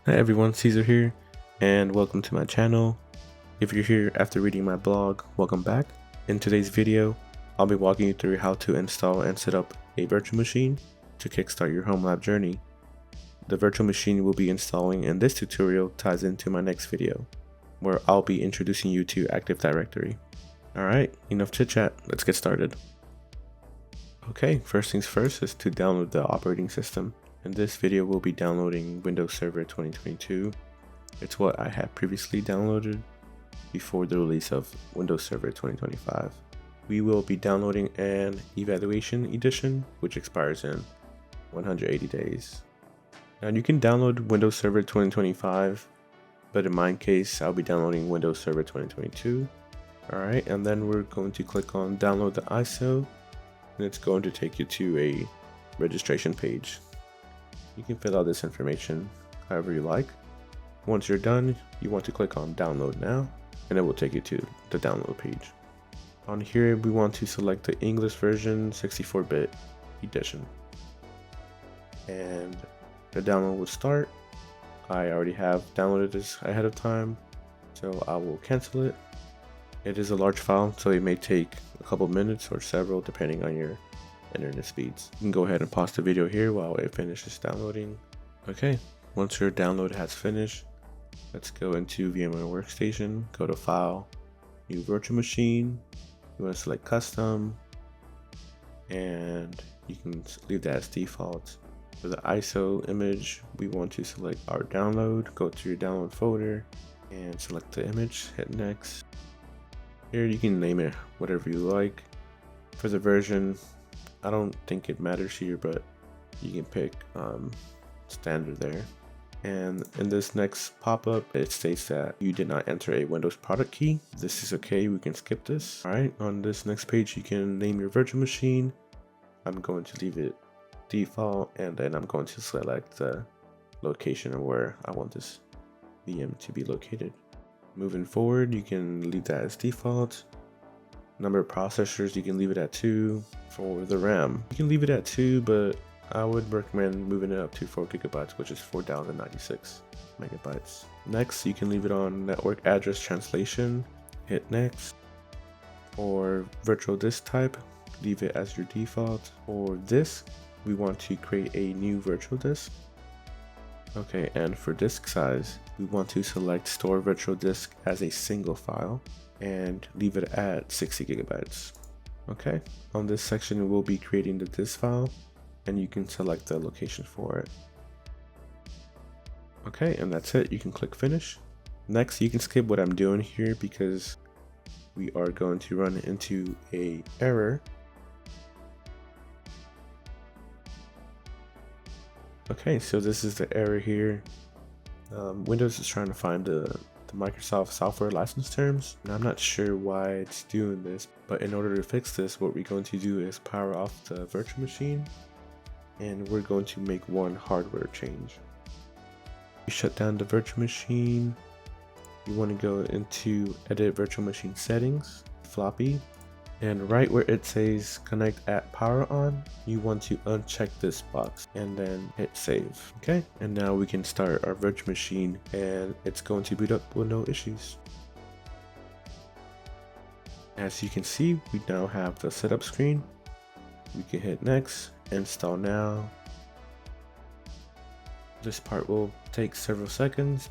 Hi everyone, Caesar here, and welcome to my channel. If you're here after reading my blog, welcome back. In today's video, I'll be walking you through how to install and set up a virtual machine to kickstart your home lab journey. The virtual machine we'll be installing in this tutorial ties into my next video, where I'll be introducing you to Active Directory. Alright, enough chit chat, let's get started. Okay, first things first is to download the operating system. In this video, we'll be downloading Windows Server 2022. It's what I had previously downloaded before the release of Windows Server 2025. We will be downloading an Evaluation Edition, which expires in 180 days. Now you can download Windows Server 2025, but in my case, I'll be downloading Windows Server 2022. Alright, and then we're going to click on download the ISO, and it's going to take you to a registration page. You can fill out this information however you like. Once you're done, you want to click on download now, and it will take you to the download page. On here, we want to select the English version 64-bit edition. And the download will start. I already have downloaded this ahead of time, so I will cancel it. It is a large file, so it may take a couple minutes or several depending on your internet speeds. You can go ahead and pause the video here while it finishes downloading. Okay, once your download has finished, let's go into VMware Workstation, go to File, New Virtual Machine. You want to select Custom, and you can leave that as default. For the ISO image, we want to select our download, go to your download folder, and select the image, hit Next. Here you can name it whatever you like. For the version, I don't think it matters here, but you can pick standard there. And in this next pop-up, it states that you did not enter a Windows product key. This is okay, we can skip this. Alright, on this next page, you can name your virtual machine. I'm going to leave it default, and then I'm going to select the location of where I want this VM to be located. Moving forward, you can leave that as default. Number of processors, you can leave it at 2. For the RAM, you can leave it at 2, but I would recommend moving it up to 4 GB, which is 4096 megabytes. Next, you can leave it on network address translation, hit Next. For virtual disk type, leave it as your default. For disk, we want to create a new virtual disk. Okay, and for disk size, we want to select store virtual disk as a single file and leave it at 60 GB. Okay, on this section we'll be creating the disk file, and you can select the location for it. Okay, and that's it. You can click finish. Next, you can skip what I'm doing here because we are going to run into a error. Okay, so this is the error here. Windows is trying to find the Microsoft software license terms, and I'm not sure why it's doing this, but in order to fix this, what we're going to do is power off the virtual machine, and we're going to make one hardware change. You shut down the virtual machine. You want to go into edit virtual machine settings, floppy, and right where it says connect at power on, you want to uncheck this box and then hit save. Okay, and now we can start our virtual machine, and it's going to boot up with no issues. As you can see, we now have the setup screen. We can hit next, install now. This part will take several seconds.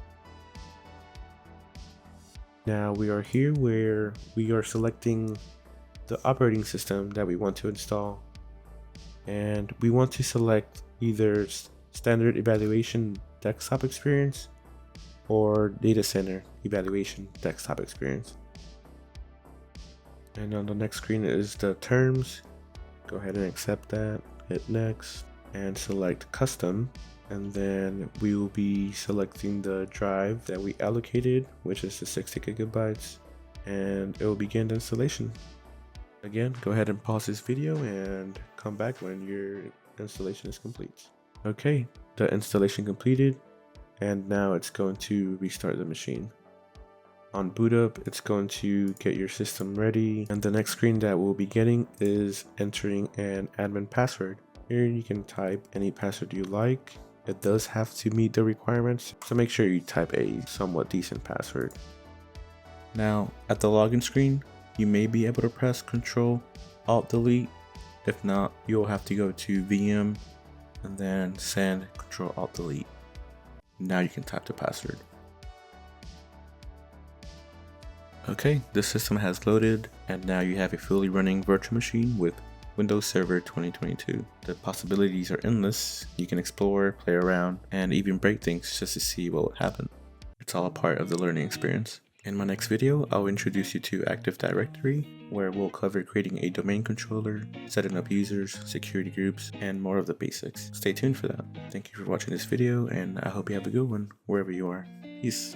Now we are here where we are selecting the operating system that we want to install, and we want to select either standard evaluation desktop experience or data center evaluation desktop experience. And on the next screen is the terms. Go ahead and accept that, hit next, and select custom, and then we will be selecting the drive that we allocated, which is the 60 GB, and it will begin the installation. Again, go ahead and pause this video and come back when your installation is complete. Okay, the installation completed, and now it's going to restart the machine. On boot up, it's going to get your system ready, and the next screen that we'll be getting is entering an admin password. Here you can type any password you like, It does have to meet the requirements, so make sure you type a somewhat decent password. Now, at the login screen, you may be able to press Ctrl Alt Delete. If not, you'll have to go to VM and then send Ctrl Alt Delete. Now you can type the password. Okay, the system has loaded, and now you have a fully running virtual machine with Windows Server 2022. The possibilities are endless. You can explore, play around, and even break things just to see what would happen. It's all a part of the learning experience. In my next video, I'll introduce you to Active Directory, where we'll cover creating a domain controller, setting up users, security groups, and more of the basics. Stay tuned for that. Thank you for watching this video, and I hope you have a good one wherever you are. Peace.